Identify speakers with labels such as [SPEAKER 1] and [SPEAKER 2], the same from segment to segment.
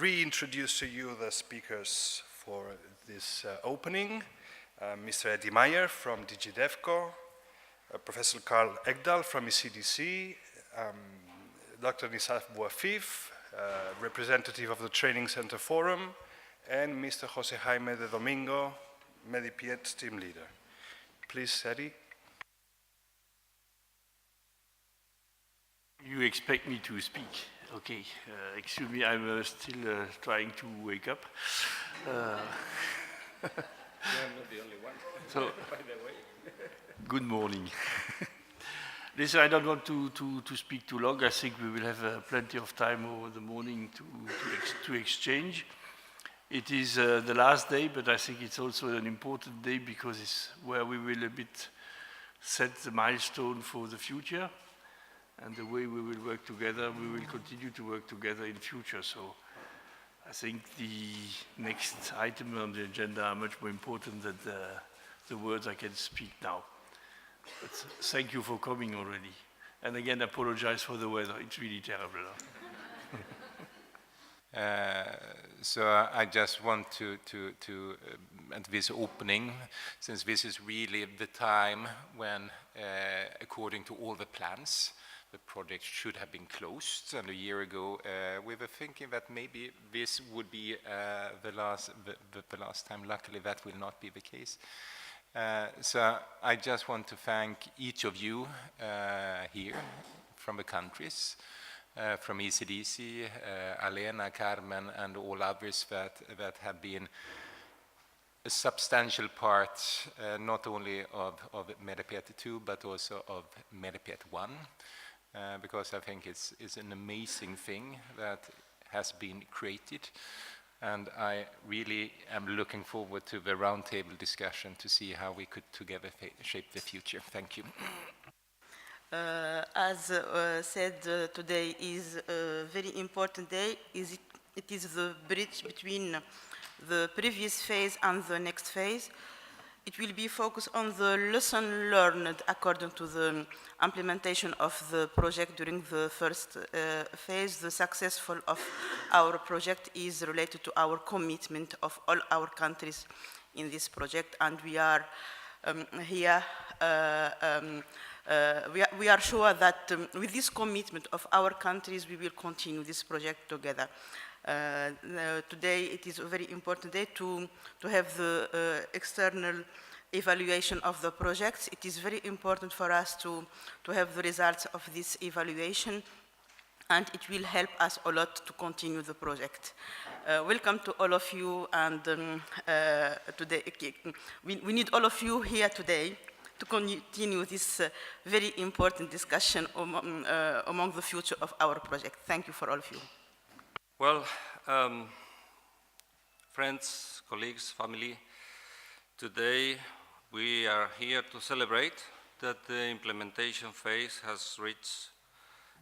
[SPEAKER 1] reintroduce to you the speakers for this opening. Mr. Eddie Meyer from DG DevCo, Professor Carl Ekdahl from ECDC, Dr. Nisaf Bouafif, representative of the Training Center Forum, and Mr. Jose Jaime de Domingo, Medipiet team leader. Please, Eddie.
[SPEAKER 2] You expect me to speak? Okay. Excuse me, I'm still trying to wake up.
[SPEAKER 3] You're not the only one,
[SPEAKER 2] so,
[SPEAKER 3] by the way.
[SPEAKER 2] Good morning. Listen, I don't want to speak too long. I think we will have plenty of time over the morning to exchange. It is the last day, but I think it's also an important day because it's where we will a bit set the milestone for the future. And the way we will work together, we will continue to work together in future. So I think the next item on the agenda are much more important than the words I can speak now. But thank you for coming already. And again, I apologize for the weather. It's really terrible.
[SPEAKER 4] So I just want to at this opening, since this is really the time when, according to all the plans, the project should have been closed. And a year ago, we were thinking that maybe this would be the last time. Luckily, that will not be the case. So I just want to thank each of you here from the countries, from ECDC, Alena, Carmen, and all others that have been a substantial part, not only of Medipiet 2, but also of Medipiet 1, because I think it's an amazing thing that has been created. And I really am looking forward to the roundtable discussion to see how we could together shape the future. Thank you.
[SPEAKER 5] As said, today is a very important day. It is the bridge between the previous phase and the next phase. It will be focused on the lesson learned according to the implementation of the project during the first phase. The success of our project is related to our commitment of all our countries in this project, and we are here. We are sure that with this commitment of our countries, we will continue this project together. Today, it is a very important day to have the external evaluation of the projects. It is very important for us to have the results of this evaluation, and it will help us a lot to continue the project. Welcome to all of you, and today we need all of you here today to continue this very important discussion among the future of our project. Thank you for all of you.
[SPEAKER 3] Well, friends, colleagues, family, today we are here to celebrate that the implementation phase has reached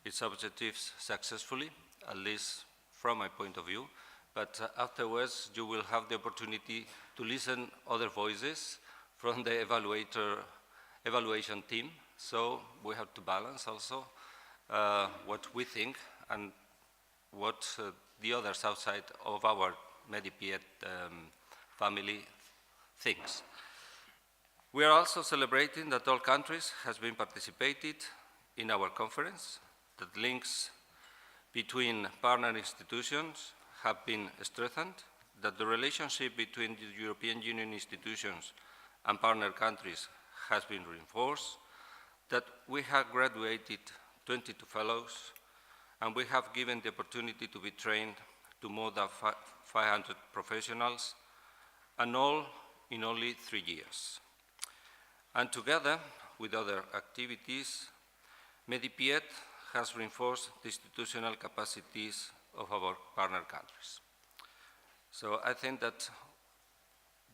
[SPEAKER 3] its objectives successfully, at least from my point of view. But afterwards, you will have the opportunity to listen other voices from the evaluation team. So we have to balance also what we think and what the others outside of our Medipiet family thinks. We are also celebrating that all countries have been participated in our conference, that links between partner institutions have been strengthened, that the relationship between the European Union institutions and partner countries has been reinforced, that we have graduated 22 fellows, and we have given the opportunity to be trained to more than 500 professionals, and all in only 3 years. And together with other activities, Medipiet has reinforced the institutional capacities of our partner countries. So I think that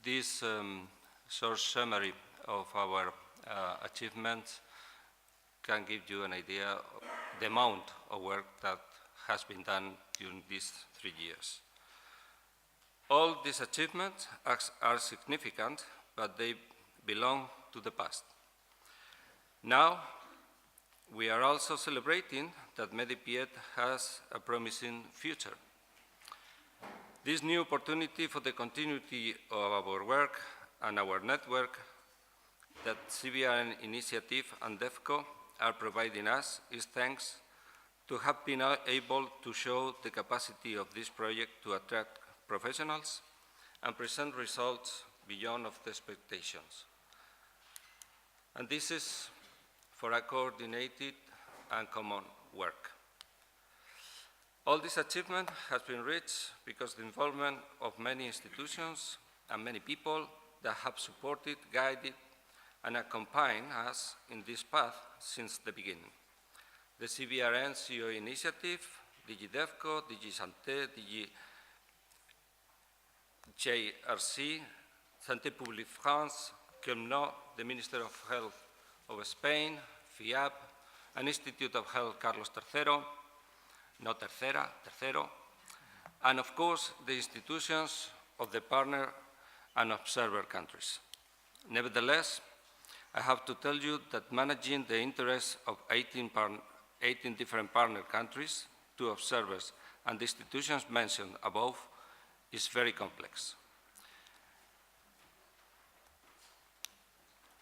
[SPEAKER 3] this short summary of our achievements can give you an idea of the amount of work that has been done during these 3 years. All these achievements are significant, but they belong to the past. Now, we are also celebrating that Medipiet has a promising future. This new opportunity for the continuity of our work and our network that CBRN Initiative and DEFCO are providing us is thanks to have been able to show the capacity of this project to attract professionals and present results beyond of the expectations. And this is for a coordinated and common work. All this achievement has been reached because of the involvement of many institutions and many people that have supported, guided, and accompanied us in this path since the beginning. The CBRN CEO Initiative, DG DEFCO, DG Santé, DG JRC, Santé Publique France, CUMNO, the Minister of Health of Spain, FIAP, and Institute of Health Carlos III, no tercera, tercero, and of course the institutions of the partner and observer countries. Nevertheless, I have to tell you that managing the interests of 18 different partner countries, 2 observers, and the institutions mentioned above is very complex.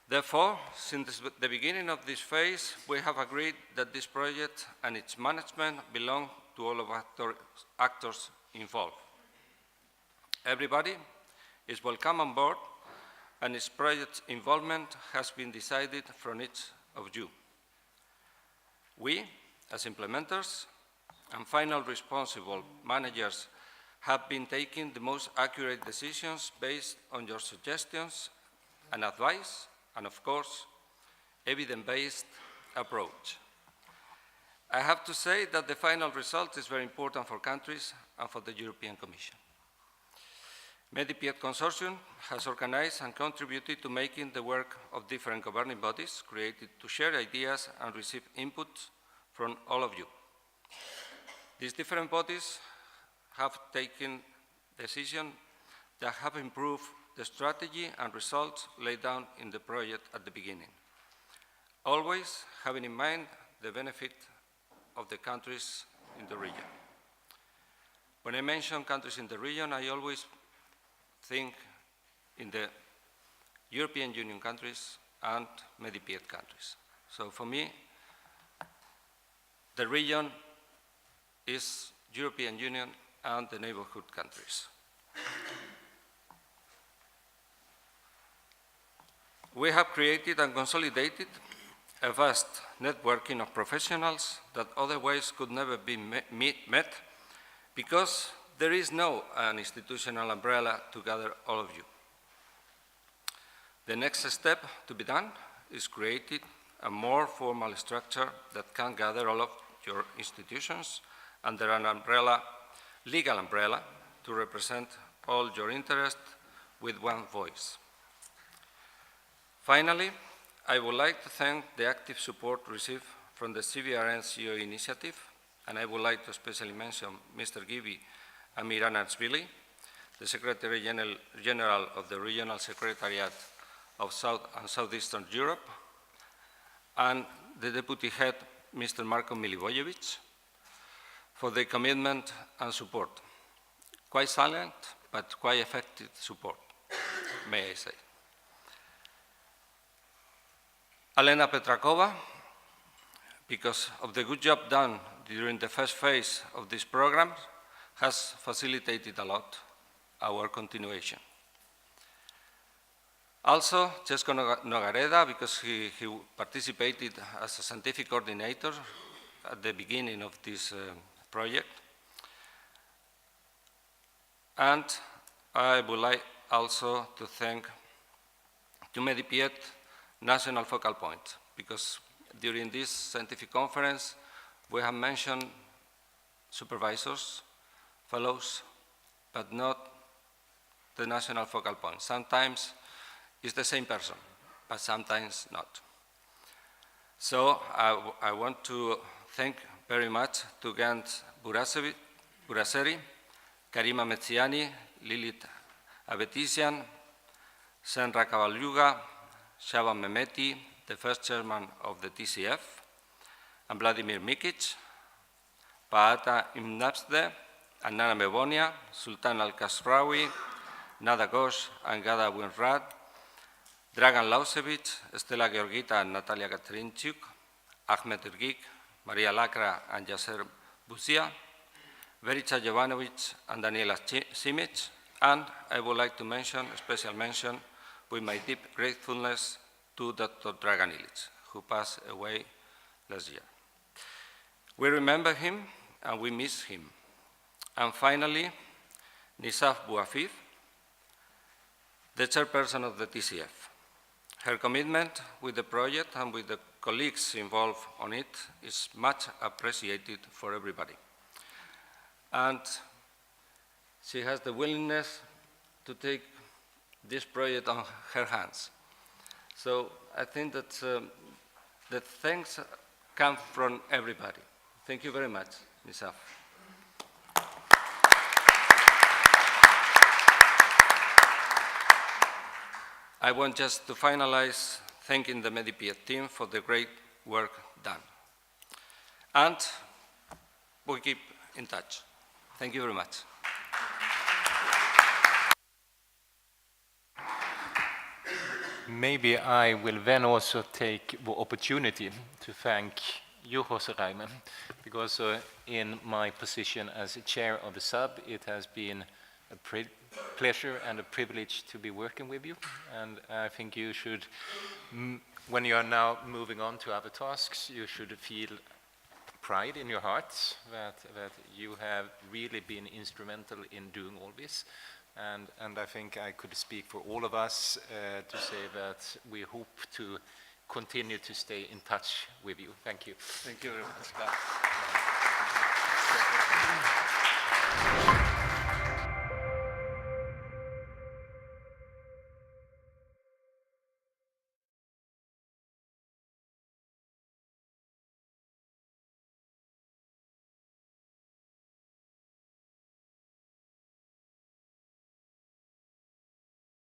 [SPEAKER 3] Therefore, since the beginning of this phase, we have agreed that this project and its management belong to all of actors involved. Everybody is welcome on board, and its project involvement has been decided from each of you. We, as implementers and final responsible managers, have been taking the most accurate decisions based on your suggestions and advice, and of course, evidence-based approach. I have to say that the final result is very important for countries and for the European Commission. MEDIPIET Consortium has organized and contributed to making the work of different governing bodies created to share ideas and receive input from all of you. These different bodies have taken decisions that have improved the strategy and results laid down in the project at the beginning, always having in mind the benefit of the countries in the region. When I mention countries in the region, I always think in the European Union countries and MEDIPIET countries. So for me, the region is European Union and the neighborhood countries. We have created and consolidated a vast networking of professionals that otherwise could never be met because there is no institutional umbrella to gather all of you. The next step to be done is creating a more formal structure that can gather all of your institutions under an umbrella, legal umbrella, to represent all your interests with one voice. Finally, I would like to thank the active support received from the CBRN CEO Initiative, and I would like to especially mention Mr. Gibi and Miran Arsvili, the Secretary General of the Regional Secretariat of South and Southeastern Europe, and the Deputy Head, Mr. Marko Milivojevic, for their commitment and support. Quite silent, but quite effective support, may I say. Alena Petrakova, because of the good job done during the first phase of this program, has facilitated a lot our continuation. Also, Cesco Nogareda, because he participated as a scientific coordinator at the beginning of this project. And I would like also to thank to MEDIPIET National Focal Point, because during this scientific conference, we have mentioned supervisors, fellows, but not the National Focal Point. Sometimes it's the same person, but sometimes not. So I want to thank very much to Gant Buraseri, Karima Metziani, Lilith Abetisian, Senra Cavalyuga, Shaban Mehmeti, the first chairman of the TCF, and Vladimir Mikic, Paata Imnabsde, Anana Mebonia, Sultan Al-Kasraoui, Nada Ghosh, and Gada Winrad, Dragan Lausevich, Stella Georgita and Natalia Katrinchuk, Ahmed Irgik, Maria Lacra and Yasser Buzia, Verica Jovanovic and Daniela Simic, and I would like to mention, a special mention, with my deep gratefulness to Dr. Dragan Ilic, who passed away last year. We remember him and we miss him. And finally, Nisaf Bouafif, the chairperson of the TCF. Her commitment with the project and with the colleagues involved on it is much appreciated for everybody. And she has the willingness to take this project on her hands. So I think that the thanks come from everybody. Thank you very much, Nisaf. I want just to finalize thanking the Medipied team for the great work done. And we keep in touch. Thank you very much.
[SPEAKER 4] Maybe I will then also take the opportunity to thank you, José Jaime, because in my position as chair of the sub, it has been a pleasure and a privilege to be working with you. And I think you should, when you are now moving on to other tasks, you should feel pride in your hearts that you have really been instrumental in doing all this. And I think I could speak for all of us to say that we hope to continue to stay in touch with you. Thank you.
[SPEAKER 3] Thank you very much.